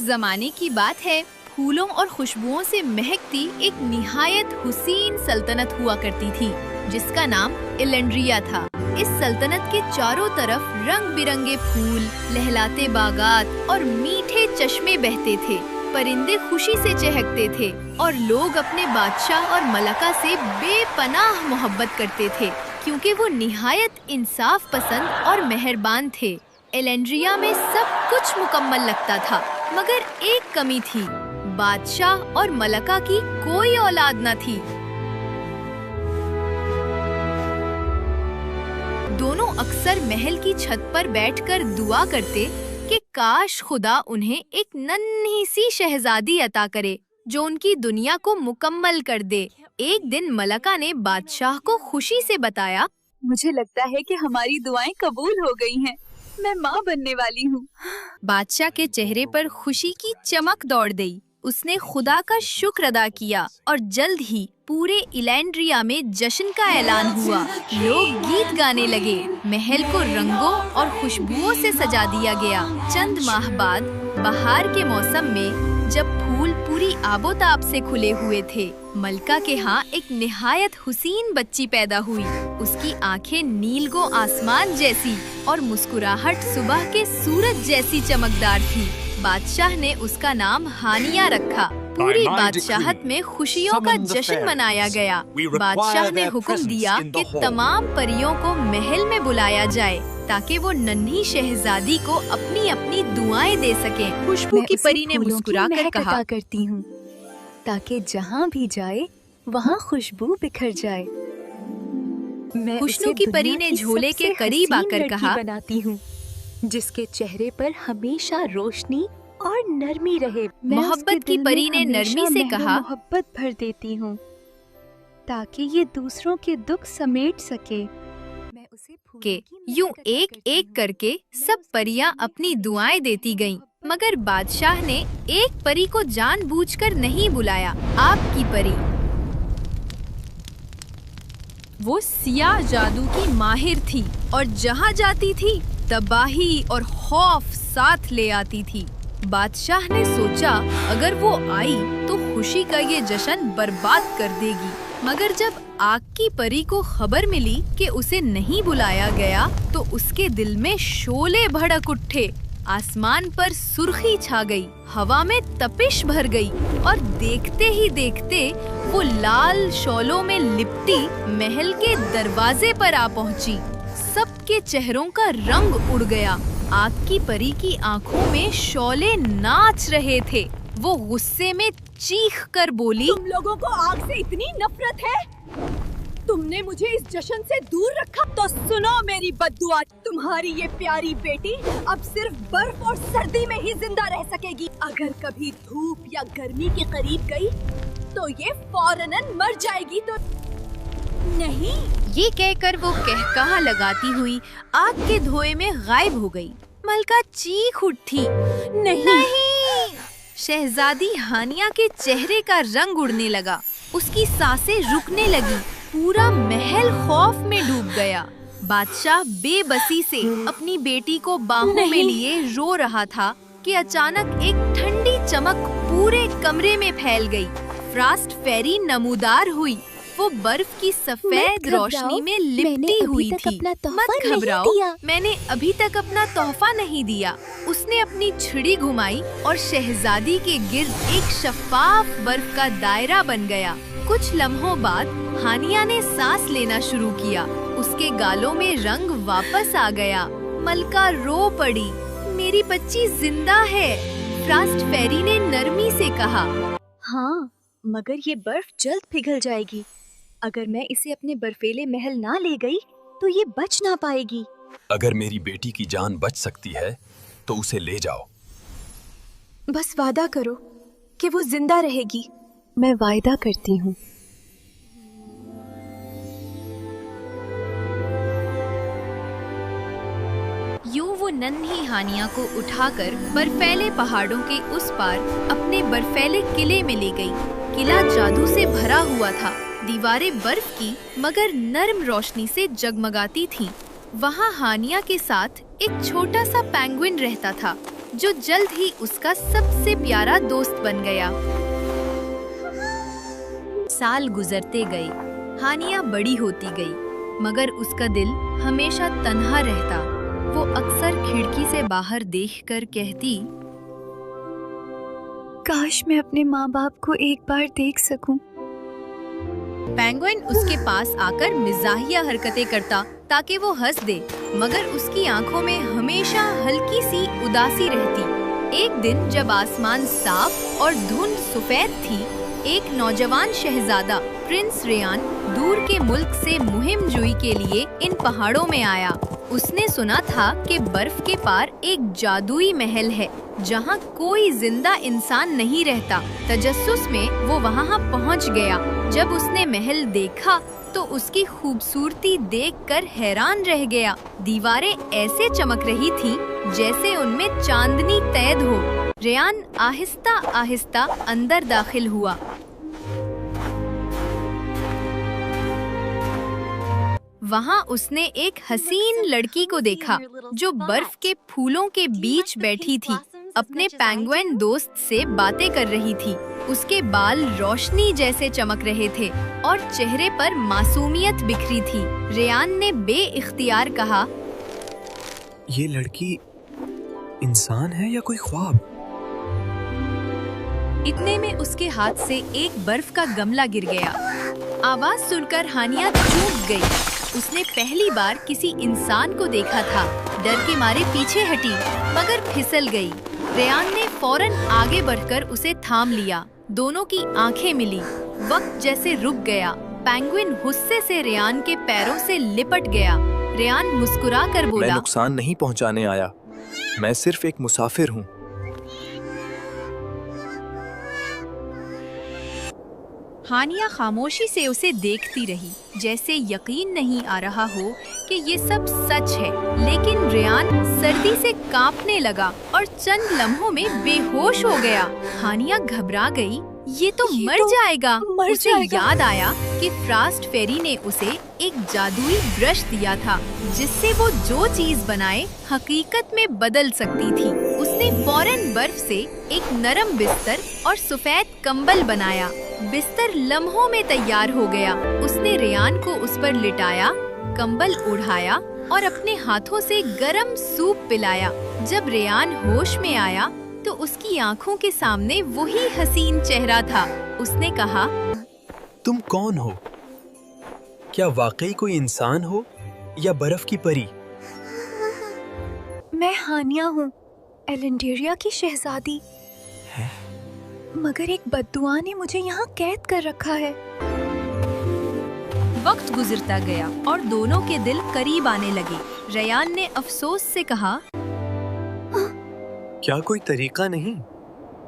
जमाने की बात है, फूलों और खुशबुओं से महकती एक निहायत हुसीन सल्तनत हुआ करती थी, जिसका नाम इलेंड्रिया था। इस सल्तनत के चारों तरफ रंग बिरंगे फूल, लहलाते बागात और मीठे चश्मे बहते थे। परिंदे खुशी से चहकते थे और लोग अपने बादशाह और मलका से बेपनाह मोहब्बत करते थे, क्योंकि वो निहायत इंसाफ पसंद और मेहरबान थे। एलेंड्रिया में सब कुछ मुकम्मल लगता था, मगर एक कमी थी, बादशाह और मलका की कोई औलाद न थी। दोनों अक्सर महल की छत पर बैठकर दुआ करते कि काश खुदा उन्हें एक नन्ही सी शहजादी अता करे जो उनकी दुनिया को मुकम्मल कर दे। एक दिन मलका ने बादशाह को खुशी से बताया, मुझे लगता है कि हमारी दुआएं कबूल हो गई हैं। मैं माँ बनने वाली हूँ। बादशाह के चेहरे पर खुशी की चमक दौड़ गई। उसने खुदा का शुक्र अदा किया और जल्द ही पूरे इलेंड्रिया में जश्न का ऐलान हुआ। लोग गीत गाने लगे, महल को रंगों और खुशबुओं से सजा दिया गया। चंद माह बाद बहार के मौसम में जब फूल पूरी आबोताब से खुले हुए थे, मलका के यहाँ एक निहायत हुसीन बच्ची पैदा हुई। उसकी आंखें नीलगो आसमान जैसी और मुस्कुराहट सुबह के सूरज जैसी चमकदार थी। बादशाह ने उसका नाम हानिया रखा। पूरी बादशाहत में खुशियों का जश्न मनाया गया। बादशाह ने हुक्म दिया कि तमाम परियों को महल में बुलाया जाए ताकि वो नन्ही शहजादी को अपनी अपनी दुआएं दे सकें। खुशबू की परी ने मुस्कुराकर कहा, करती हूँ ताकि जहाँ भी जाए वहाँ खुशबू बिखर जाए। मैं खुशनू की परी ने झोले के करीब आकर कहा, बनाती हूँ जिसके चेहरे पर हमेशा रोशनी और नरमी रहे। मोहब्बत की परी ने नरमी से कहा, मोहब्बत भर देती हूँ ताकि ये दूसरों के दुख समेट सके। मैं उसे के यूं एक एक करके सब परियां अपनी दुआएं देती गईं, मगर बादशाह ने एक परी को जानबूझकर नहीं बुलाया। आपकी परी वो सियाह जादू की माहिर थी और जहाँ जाती थी तबाही और खौफ साथ ले आती थी। बादशाह ने सोचा अगर वो आई तो खुशी का ये जश्न बर्बाद कर देगी, मगर जब आग की परी को खबर मिली कि उसे नहीं बुलाया गया तो उसके दिल में शोले भड़क उठे। आसमान पर सुर्खी छा गई, हवा में तपिश भर गई और देखते ही देखते वो लाल शोलों में लिपटी महल के दरवाजे पर आ पहुंची। सबके चेहरों का रंग उड़ गया। आग की परी की आंखों में शोले नाच रहे थे। वो गुस्से में चीख कर बोली, तुम लोगों को आग से इतनी नफरत है? तुमने मुझे इस जश्न से दूर रखा तो सुनो मेरी बद्दुआ, तुम्हारी ये प्यारी बेटी अब सिर्फ बर्फ और सर्दी में ही जिंदा रह सकेगी। अगर कभी धूप या गर्मी के करीब गई तो ये फौरनन मर जाएगी। तो नहीं। ये कहकर वो कहकहा लगाती हुई आग के धुएं में गायब हो गई। मलका चीख उठी, नहीं। शहजादी हानिया के चेहरे का रंग उड़ने लगा, उसकी सांसें रुकने लगी, पूरा महल खौफ में डूब गया। बादशाह बेबसी से अपनी बेटी को बाहों में लिए रो रहा था कि अचानक एक ठंडी चमक पूरे कमरे में फैल गई। फ्रास्ट फेरी नमूदार हुई, वो बर्फ की सफेद रोशनी में लिपटी हुई थी। मत घबराओ, मैंने अभी तक अपना तोहफा नहीं दिया। उसने अपनी छड़ी घुमाई और शहजादी के गिर्द एक शफाफ बर्फ का दायरा बन गया। कुछ लम्हों बाद हानिया ने सांस लेना शुरू किया, उसके गालों में रंग वापस आ गया। मलका रो पड़ी, मेरी बच्ची जिंदा है। फ्रास्ट फेरी ने नरमी से कहा, हाँ, मगर ये बर्फ जल्द पिघल जाएगी। अगर मैं इसे अपने बर्फीले महल ना ले गई तो ये बच ना पाएगी। अगर मेरी बेटी की जान बच सकती है तो उसे ले जाओ। बस वादा करो कि वो जिंदा रहेगी। मैं वायदा करती हूँ। यूं वो नन्ही हानिया को उठाकर बर्फीले पहाड़ों के उस पार अपने बर्फीले किले में ले गई। किला जादू से भरा हुआ था, दीवारें बर्फ की मगर नर्म रोशनी से जगमगाती थीं। वहाँ हानिया के साथ एक छोटा सा पेंगुइन रहता था जो जल्द ही उसका सबसे प्यारा दोस्त बन गया। साल गुजरते गए, हानिया बड़ी होती गई, मगर उसका दिल हमेशा तन्हा रहता। वो अक्सर खिड़की से बाहर देखकर कहती, काश मैं अपने माँ बाप को एक बार देख सकूं। पेंगुइन उसके पास आकर मिजाहिया हरकतें करता ताकि वो हंस दे, मगर उसकी आंखों में हमेशा हल्की सी उदासी रहती। एक दिन जब आसमान साफ और धुंध सफेद थी, एक नौजवान शहजादा प्रिंस रेयान दूर के मुल्क से मुहिम जुई के लिए इन पहाड़ों में आया। उसने सुना था कि बर्फ के पार एक जादुई महल है जहाँ कोई जिंदा इंसान नहीं रहता। तजस्सुस में वो वहाँ पहुँच गया। जब उसने महल देखा तो उसकी खूबसूरती देखकर हैरान रह गया। दीवारें ऐसे चमक रही थी जैसे उनमें चांदनी तैद हो। रेयान आहिस्ता आहिस्ता अंदर दाखिल हुआ। वहाँ उसने एक हसीन लड़की को देखा जो बर्फ के फूलों के बीच बैठी थी, अपने पेंगुइन दोस्त से बातें कर रही थी। उसके बाल रोशनी जैसे चमक रहे थे और चेहरे पर मासूमियत बिखरी थी। रेयान ने बेइख्तियार कहा, ये लड़की इंसान है या कोई ख्वाब? इतने में उसके हाथ से एक बर्फ का गमला गिर गया। आवाज सुनकर हानिया चूक गई। उसने पहली बार किसी इंसान को देखा था। डर के मारे पीछे हटी, मगर फिसल गई। रेयान ने फौरन आगे बढ़कर उसे थाम लिया। दोनों की आंखें मिली। वक्त जैसे रुक गया। पेंगुइन गुस्से से रेयान के पैरों से लिपट गया। रेयान मुस्कुरा कर बोला, मैं नुकसान नहीं पहुंचाने आया, मैं सिर्फ एक मुसाफिर हूँ। हानिया खामोशी से उसे देखती रही, जैसे यकीन नहीं आ रहा हो कि ये सब सच है। लेकिन रेयान सर्दी से कांपने लगा और चंद लम्हों में बेहोश हो गया। हानिया घबरा गई, ये तो मर जाएगा। उसे याद आया कि फ्रॉस्ट फेरी ने उसे एक जादुई ब्रश दिया था जिससे वो जो चीज बनाए हकीकत में बदल सकती थी। उसने फौरन बर्फ से एक नरम बिस्तर और सफेद कंबल बनाया। बिस्तर लम्हों में तैयार हो गया। उसने रेयान को उस पर लिटाया, कंबल उड़ाया और अपने हाथों से गर्म सूप पिलाया। जब रेयान होश में आया तो उसकी आंखों के सामने वही हसीन चेहरा था। उसने कहा, तुम कौन हो? क्या वाकई कोई इंसान हो या बर्फ की परी? मैं हानिया हूँ, एलेंडेरिया की शहजादी। है? मगर एक बद्दुआ ने मुझे यहाँ कैद कर रखा है। वक्त गुजरता गया और दोनों के दिल करीब आने लगे। रेयान ने अफसोस से कहा, क्या कोई तरीका नहीं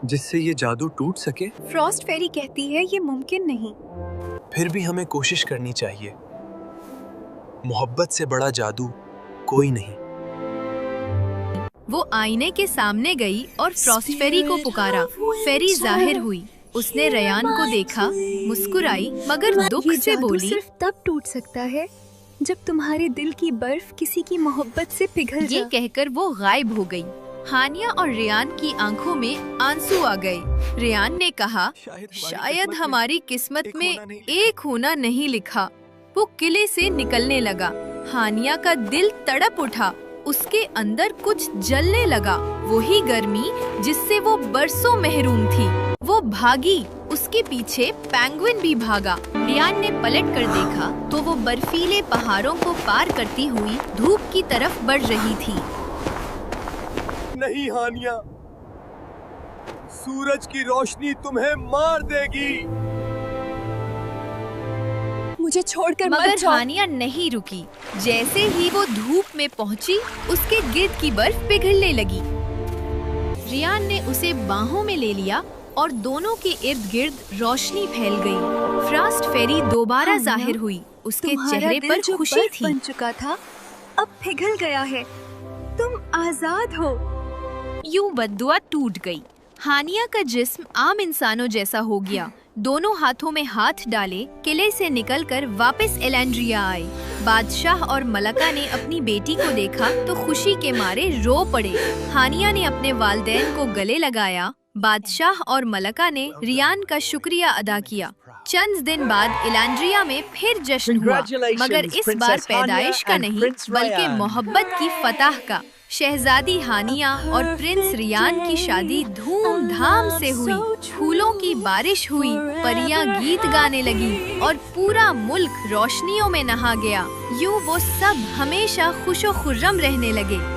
जिससे ये जादू टूट सके? फ्रॉस्ट फेरी कहती है ये मुमकिन नहीं। फिर भी हमें कोशिश करनी चाहिए। मोहब्बत से बड़ा जादू कोई नहीं। वो आईने के सामने गई और फ्रॉस्ट फेरी को पुकारा। फेरी जाहिर हुई। उसने रेयान को देखा, मुस्कुराई, मगर दुख से बोली, सिर्फ तब टूट सकता है जब तुम्हारे दिल की बर्फ किसी की मोहब्बत से पिघल ये जाए। कहकर वो गायब हो गई। हानिया और रेयान की आंखों में आंसू आ गए। रेयान ने कहा, शायद हमारी किस्मत में एक होना नहीं लिखा। वो किले से निकलने लगा। हानिया का दिल तड़प उठा। उसके अंदर कुछ जलने लगा, वही गर्मी जिससे वो बरसों महरूम थी। वो भागी, उसके पीछे पेंगुइन भी भागा। रेयान ने पलट कर देखा तो वो बर्फीले पहाड़ों को पार करती हुई धूप की तरफ बढ़ रही थी। नहीं हानिया, सूरज की रोशनी तुम्हें मार देगी। मुझे छोड़कर मत मगर जाओ। हानिया नहीं रुकी। जैसे ही वो धूप में पहुंची, उसके गिर्द की बर्फ पिघलने लगी। रेयान ने उसे बाहों में ले लिया और दोनों के इर्द गिर्द रोशनी फैल गई। फ्रॉस्ट फेरी दोबारा हानिया, जाहिर हुई। उसके तुम्हारा चेहरे दिल पर जो खुशी बर्फ थी। बन चुका था, अब पिघल गया है। तुम आजाद हो। यूं बद्दुआ टूट गई। हानिया का जिस्म आम इंसानों जैसा हो गया, दोनों हाथों में हाथ डाले किले से निकलकर वापस एलेंड्रिया आए। बादशाह और मलका ने अपनी बेटी को देखा तो खुशी के मारे रो पड़े। हानिया ने अपने वालिदैन को गले लगाया। बादशाह और मलका ने रियान का शुक्रिया अदा किया। चंद दिन बाद एलेंड्रिया में फिर जश्न हुआ, मगर इस बार पैदाइश का नहीं बल्कि मोहब्बत की फतह का। शहजादी हानिया और प्रिंस रियान की शादी धूमधाम से हुई। फूलों की बारिश हुई, परियां गीत गाने लगी और पूरा मुल्क रोशनियों में नहा गया। यूं वो सब हमेशा खुशो खुर्रम रहने लगे।